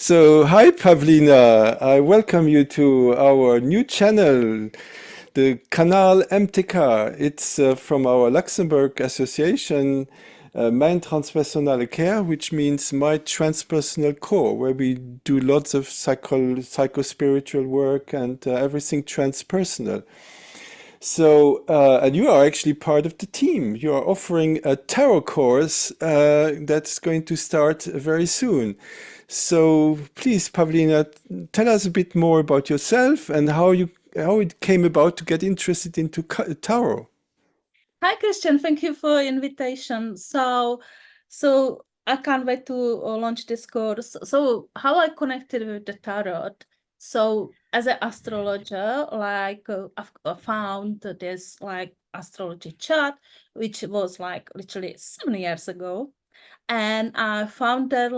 So, hi Pavlina, I welcome you to our new channel, the Canal MTK. It's from our Luxembourg association, Mein Transpersonale Care, which means My Transpersonal Core, where we do lots of psycho-spiritual work and everything transpersonal. So, and you are actually part of the team. You are offering a tarot course that's going to start very soon. So, please, Pavlina, tell us a bit more about yourself and how it came about to get interested into tarot. Hi, Christian. Thank you for invitation. So I can't wait to launch this course. So how I connected with the tarot. So as an astrologer, I found this astrology chart, which was like literally 7 years ago. And I found there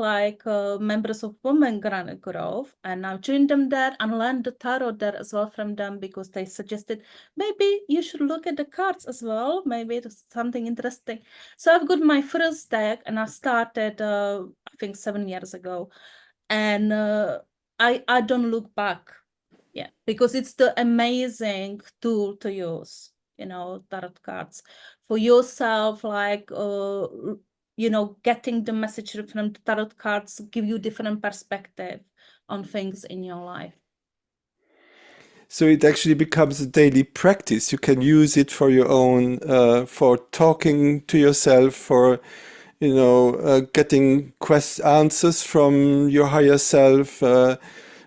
members of Women Granite Grove, and I joined them there and learned the tarot there as well from them because they suggested maybe you should look at the cards as well. Maybe it's something interesting. So I've got my first deck, and I started I think 7 years ago, and I don't look back. Yeah, because it's the amazing tool to use, tarot cards for yourself, getting the message from the tarot cards give you different perspective on things in your life. So it actually becomes a daily practice. You can use it for your own, for talking to yourself, for getting answers from your higher self,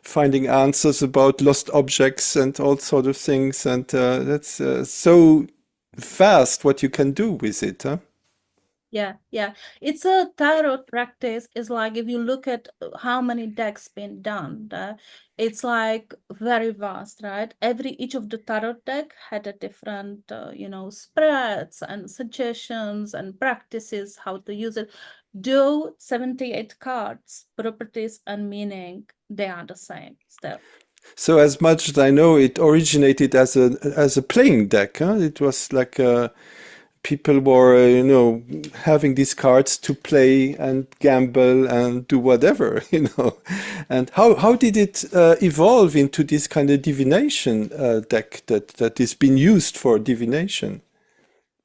finding answers about lost objects and all sort of things. And that's so vast what you can do with it, huh? Yeah. It's a tarot practice. It's like if you look at how many decks been done, it's like very vast, right? Each of the tarot deck had a different, spreads and suggestions and practices how to use it. Though 78 cards, properties and meaning, they are the same still. So as much as I know, it originated as a playing deck, huh? It was like people were, having these cards to play and gamble and do whatever, And how did it evolve into this kind of divination deck that is being used for divination?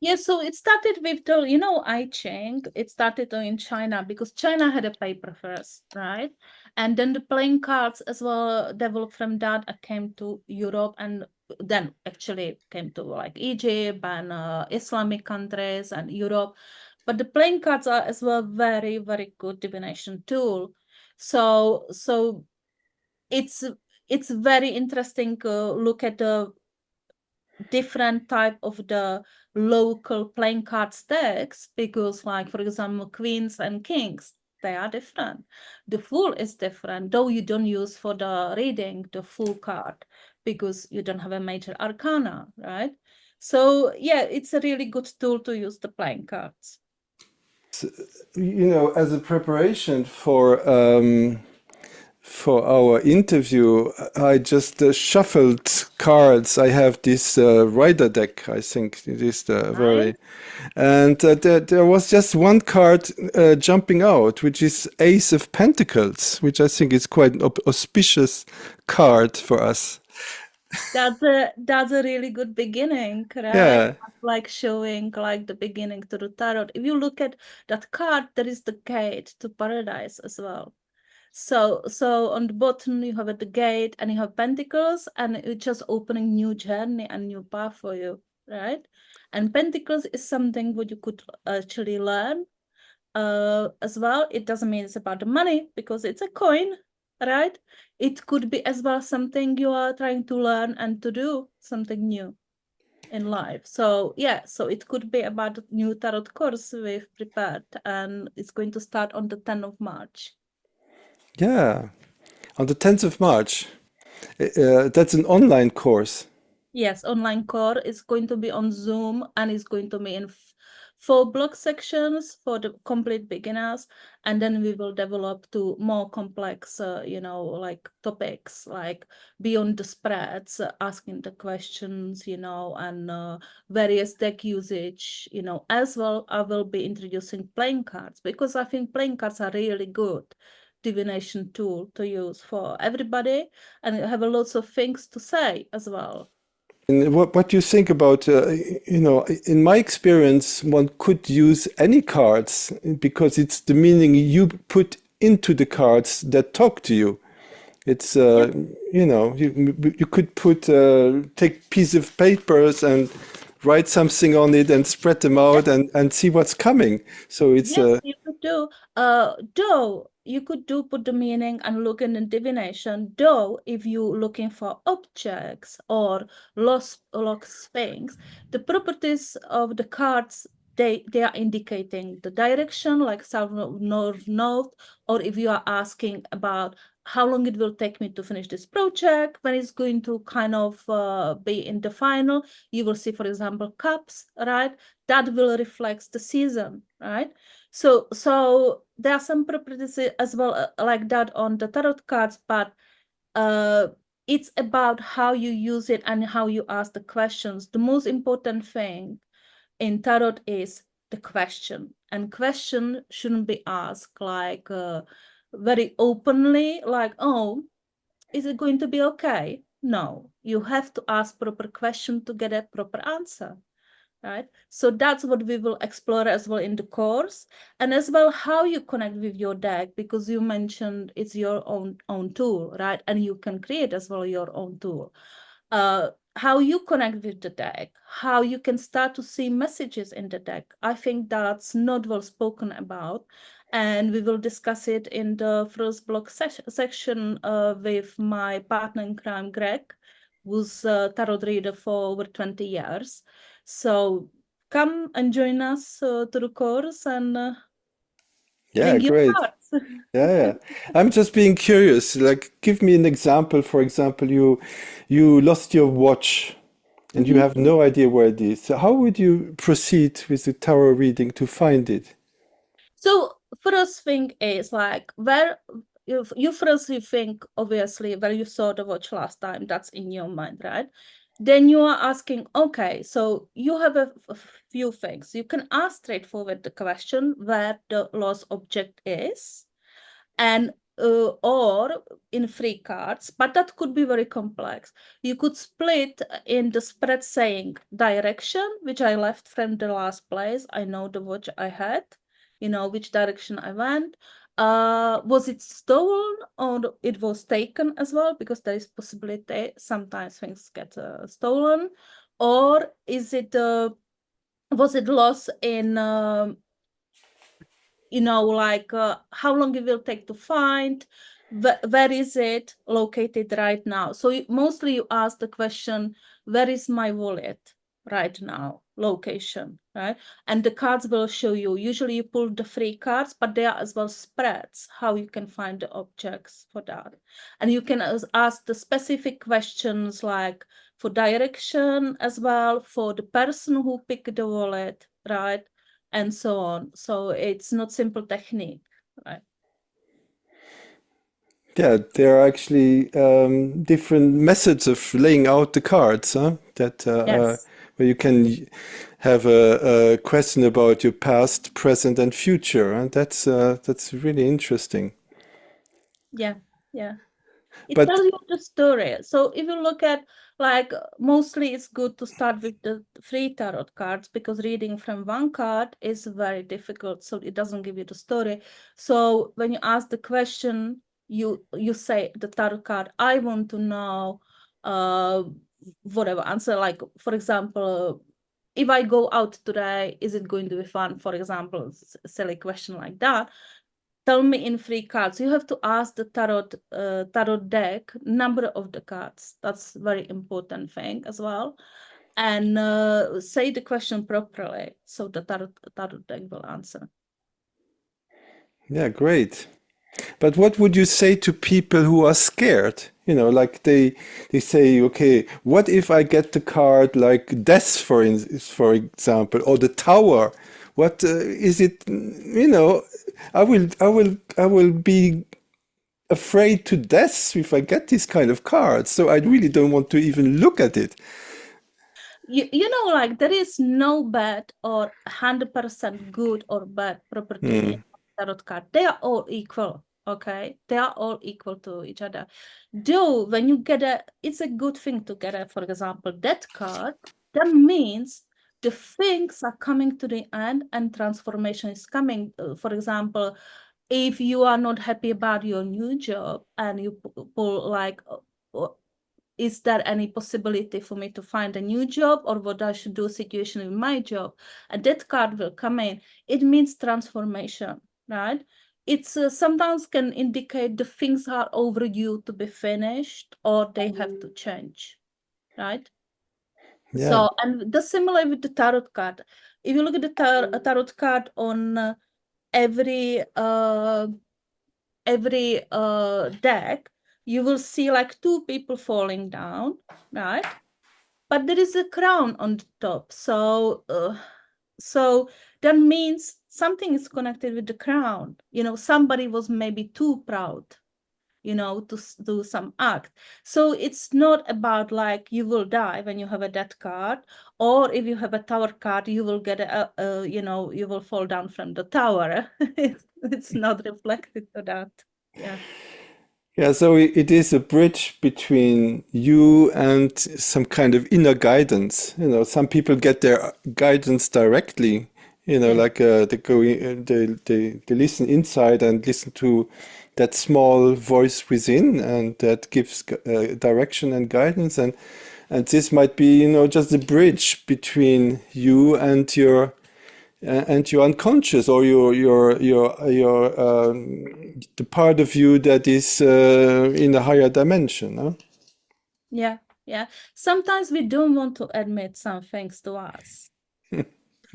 Yeah, so it started with I Ching. It started in China because China had a paper first, right? And then the playing cards as well developed from that. I came to Europe and then actually came to like Egypt and Islamic countries and Europe. But the playing cards are as well very, very good divination tool. So it's it's very interesting look at the different type of the local playing card decks because like for example queens and kings, they are different. The fool is different, though you don't use for the reading the full card because you don't have a major arcana, right? So yeah, it's a really good tool to use the playing cards. As a preparation for our interview, I just shuffled cards. I have this rider deck, I think it is the Right. very, and there was just one card jumping out, which is Ace of Pentacles, which I think is quite an auspicious card for us. That's a really good beginning, right? Yeah. Like showing like the beginning to the tarot. If you look at that card, there is the gate to paradise as well. So on the bottom you have the gate and you have pentacles and it's just opening new journey and new path for you, right? And pentacles is something what you could actually learn as well. It doesn't mean it's about the money because it's a coin, right? It could be as well something you are trying to learn and to do something new in life. So yeah, so it could be about the new tarot course we've prepared and it's going to start on the 10th of March. Yeah. On the 10th of March. That's an online course. Yes, online core is going to be on Zoom and it's going to be in 4 block sections for the complete beginners. And then we will develop to more complex, like topics like beyond the spreads, asking the questions, and various deck usage, as well. I will be introducing playing cards because I think playing cards are really good divination tool to use for everybody, and have a lots of things to say as well. And what do you think about, in my experience, one could use any cards because it's the meaning you put into the cards that talk to you. It's, Yeah. you could take piece of papers and write something on it and spread them out and see what's coming. So it's, Yes, you could do. Though you could do put the meaning and look in the divination. Though if you're looking for objects or lost things, the properties of the cards they are indicating the direction, like south, north, north, or if you are asking about how long it will take me to finish this project, when it's going to kind of be in the final, you will see, for example, cups, right? That will reflect the season, right? So there are some properties as well like that on the tarot cards, but uh, it's about how you use it and how you ask the questions. The most important thing in tarot is the question, and question shouldn't be asked like very openly, like, oh, is it going to be okay? No, you have to ask proper question to get a proper answer, right? So that's what we will explore as well in the course, and as well how you connect with your deck, because you mentioned it's your own tool, right? And you can create as well your own tool. How you connect with the deck, how you can start to see messages in the deck. I think that's not well spoken about, and we will discuss it in the first block section with my partner in crime, Greg, who's a tarot reader for over 20 years. So come and join us to the course and yeah, bring your great. cards. Yeah, yeah. I'm just being curious. Like, give me an example. For example, you lost your watch and you Mhm. have no idea where it is. So how would you proceed with the tarot reading to find it? So first thing is like where you first you think obviously where you saw the watch last time, that's in your mind, right? Then you are asking, okay, so you have a few things. You can ask straightforward the question where the lost object is, and or in free cards, but that could be very complex. You could split in the spread saying direction, which I left from the last place. I know the watch I had, you know which direction I went. Was it stolen or it was taken as well? Because there is possibility sometimes things get stolen. Or is it was it lost in like how long it will take to find, where is it located right now? So mostly you ask the question, where is my wallet right now, location, right? And the cards will show you. Usually you pull the free cards, but there are as well spreads how you can find the objects for that. And you can ask the specific questions like for direction as well, for the person who picked the wallet, right? And so on. So it's not simple technique, right? Yeah, there are actually different methods of laying out the cards, huh? Yes. Where you can have a question about your past, present, and future, and that's really interesting. Yeah. Yeah. It But tells you the story. So if you look at like mostly it's good to start with the free tarot cards, because reading from one card is very difficult. So it doesn't give you the story. So when you ask the question, you say the tarot card, I want to know uh whatever answer. Like for example, if I go out today, is it going to be fun? For example, silly question like that. Tell me in free cards. You have to ask the tarot deck number of the cards. That's very important thing as well. And say the question properly, so the tarot deck will answer. yeah, great. But what would you say to people who are scared? Like they say, okay, what if I get the card like death, for example, or the tower? What is it? I will be afraid to death if I get these kind of cards. So I really don't want to even look at it. Like there is no bad or 100% good or bad property in tarot card. They are all equal, Okay, they are all equal to each other. Though when you get it's a good thing to get for example, that card, that means the things are coming to the end and transformation is coming. For example, if you are not happy about your new job and you pull like, is there any possibility for me to find a new job, or what I should do situation in my job? And that card will come in. It means transformation, right? It's sometimes can indicate the things are overdue to be finished or they have to change, right? Yeah. So, and the similar with the tarot card. If you look at the tarot card on every deck, you will see like two people falling down, right? But there is a crown on the top. So that means something is connected with the crown. You know, somebody was maybe too proud, you know, to do some act. So it's not about like you will die when you have a death card, or if you have a tower card, you will get you know, you will fall down from the tower. It's not reflected to that. Yeah. Yeah, so it is a bridge between you and some kind of inner guidance. You know, some people get their guidance directly. You know, Yeah. like they go, they listen inside and listen to that small voice within, and that gives direction and guidance. And this might be, you know, just a bridge between you and your unconscious, or the part of you that is in a higher dimension, huh? Yeah. Yeah. Sometimes we don't want to admit some things to us.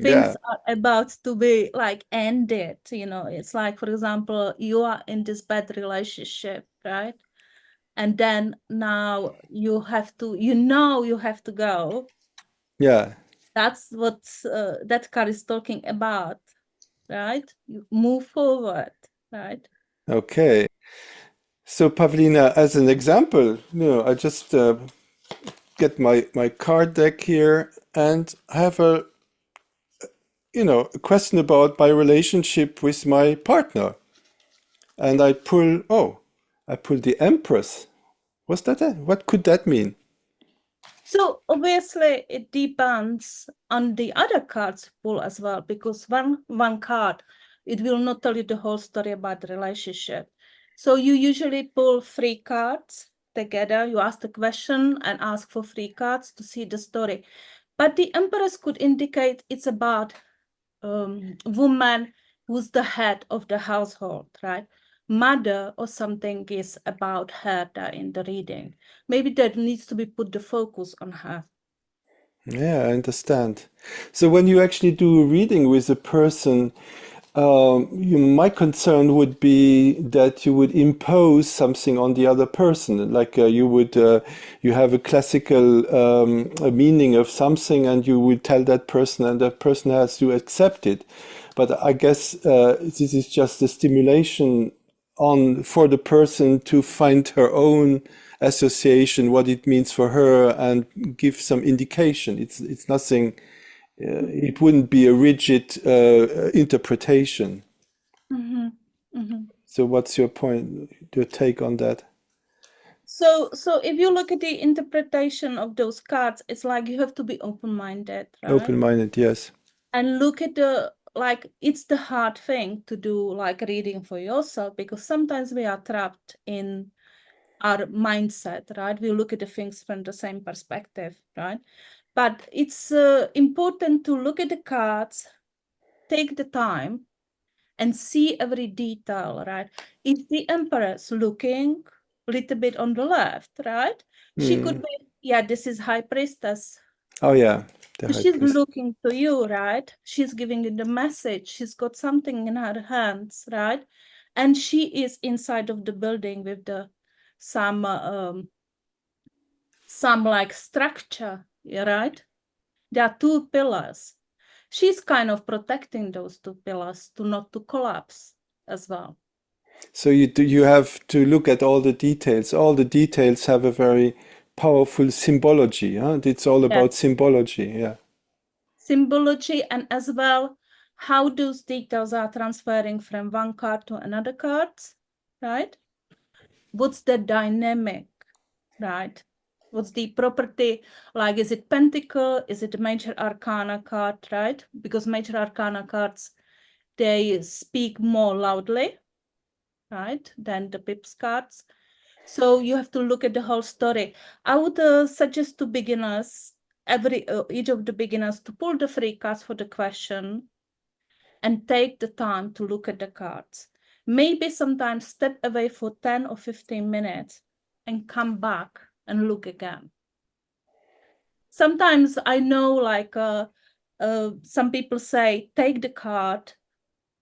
Things Yeah, are about to be like ended, you know. It's like, for example, you are in this bad relationship, right? And then now you have to, you know, you have to go. yeah. That's what that card is talking about, right? You move forward, right? Okay. So Pavlina, as an example, you know, I just get my card deck here and I have a question about my relationship with my partner. And I pull the Empress. What's that? What could that mean? So obviously it depends on the other cards pull as well, because one card, it will not tell you the whole story about the relationship. So you usually pull 3 cards together. You ask the question and ask for 3 cards to see the story. But the Empress could indicate it's about woman who's the head of the household, right? Mother or something is about her there in the reading. Maybe that needs to be put the focus on her. Yeah, I understand. So when you actually do a reading with a person, my concern would be that you would impose something on the other person, like you have a classical a meaning of something, and you would tell that person, and that person has to accept it. But I guess this is just a stimulation on for the person to find her own association, what it means for her, and give some indication. It's nothing. It wouldn't be a rigid interpretation. Mm-hmm. Mm-hmm. So, what's your point? Your take on that? So if you look at the interpretation of those cards, it's like you have to be open-minded, right? Open-minded, yes. And look at the, like, it's the hard thing to do like reading for yourself, because sometimes we are trapped in our mindset, right? We look at the things from the same perspective, right? But it's important to look at the cards, take the time, and see every detail, right? If the Empress looking a little bit on the left, right? She could Hmm. be, yeah, this is High Priestess. Oh, yeah, the High She's Priest. looking to you, right? She's giving you the message. She's got something in her hands, right? And she is inside of the building with the some like structure, yeah, right? There are 2 pillars. She's kind of protecting those 2 pillars to not to collapse as well. So you have to look at all the details. All the details have a very powerful symbology. Huh? It's all Yeah. about symbology. Yeah. Symbology, and as well how those details are transferring from one card to another card. right? What's the dynamic, right? What's the property? Like, is it pentacle? Is it a major arcana card, right? Because major arcana cards, they speak more loudly, right, than the pips cards. So you have to look at the whole story. I would suggest to beginners, each of the beginners, to pull the free cards for the question and take the time to look at the cards. Maybe sometimes step away for 10 or 15 minutes and come back and look again. Sometimes I know, like, some people say, take the card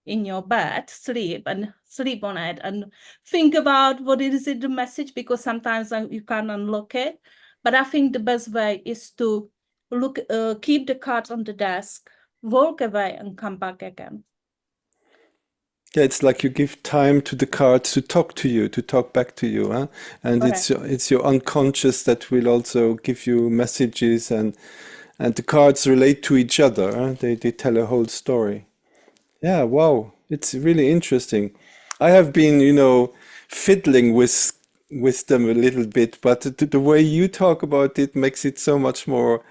in your bed, sleep on it and think about what is it, the message, because sometimes you can't unlock it. But I think the best way is to keep the cards on the desk, walk away and come back again. Yeah, it's like you give time to the cards to talk to you, to talk back to you, huh? And Correct. it's your unconscious that will also give you messages, and the cards relate to each other, huh? They tell a whole story. Yeah, wow. It's really interesting. I have been, fiddling with them a little bit, but the way you talk about it makes it so much more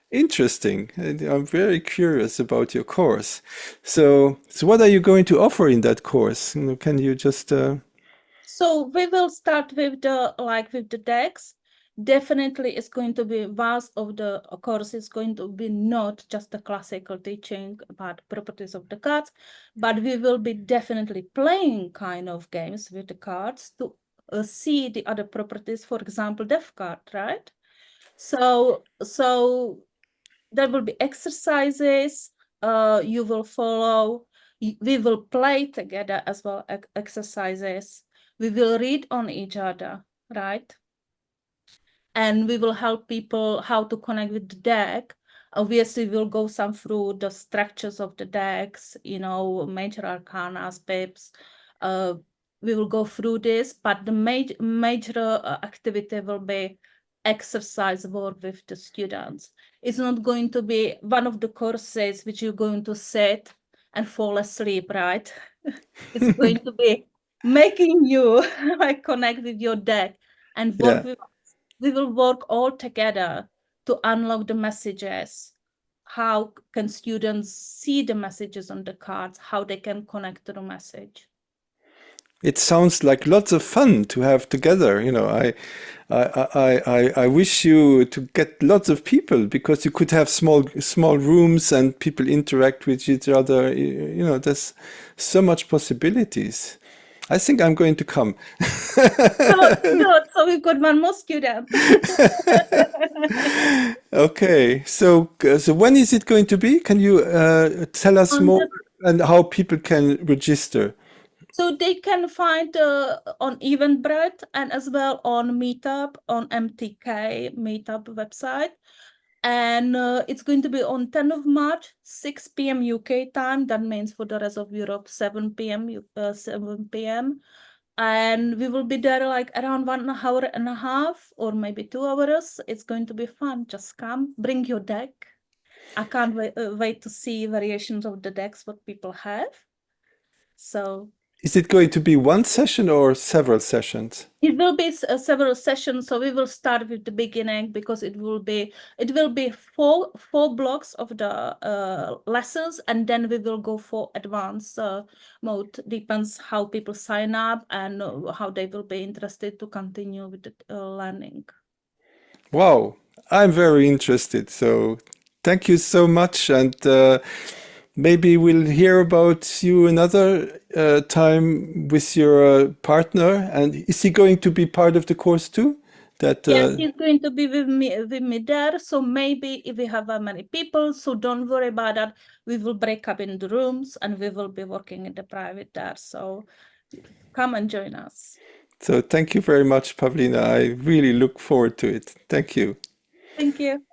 interesting. And I'm very curious about your course. So what are you going to offer in that course? Can you just So we will start with the decks. Definitely, it's going to be vast of the course is going to be not just the classical teaching about properties of the cards, but we will be definitely playing kind of games with the cards to see the other properties. For example, death card, right? So there will be exercises. You will follow. We will play together as well, exercises. We will read on each other, right? And we will help people how to connect with the deck. Obviously, we'll go some through the structures of the decks, major arcana, pips. We will go through this, but the major activity will be exercise work with the students. It's not going to be one of the courses which you're going to sit and fall asleep, right? It's going to be making you like connect with your deck and work yeah. with. We will work all together to unlock the messages. How can students see the messages on the cards? How they can connect to the message? It sounds like lots of fun to have together. I wish you to get lots of people because you could have small rooms and people interact with each other. There's so much possibilities. I think I'm going to come. So good. So we've got one more student. Okay, so when is it going to be? Can you tell us On more the and how people can register? So they can find on Eventbrite and as well on Meetup, on MTK Meetup website. And it's going to be on 10th of March, 6 p.m. UK time. That means for the rest of Europe, 7 p.m. 7 p.m. And we will be there like around 1 hour and a half or maybe 2 hours. It's going to be fun. Just come, bring your deck. I can't wait to see variations of the decks what people have. So Is it going to be one session or several sessions? it will be several sessions, so we will start with the beginning because it will be four blocks of the lessons, and then we will go for advanced mode. Depends how people sign up and how they will be interested to continue with the learning. Wow, I'm very interested. So thank you so much, and maybe we'll hear about you another time with your partner. And is he going to be part of the course too? That Yes, he's going to be with me there. So maybe if we have many people, so don't worry about that. We will break up in the rooms and we will be working in the private there. So come and join us. so thank you very much, Pavlina. I really look forward to it. Thank you. Thank you.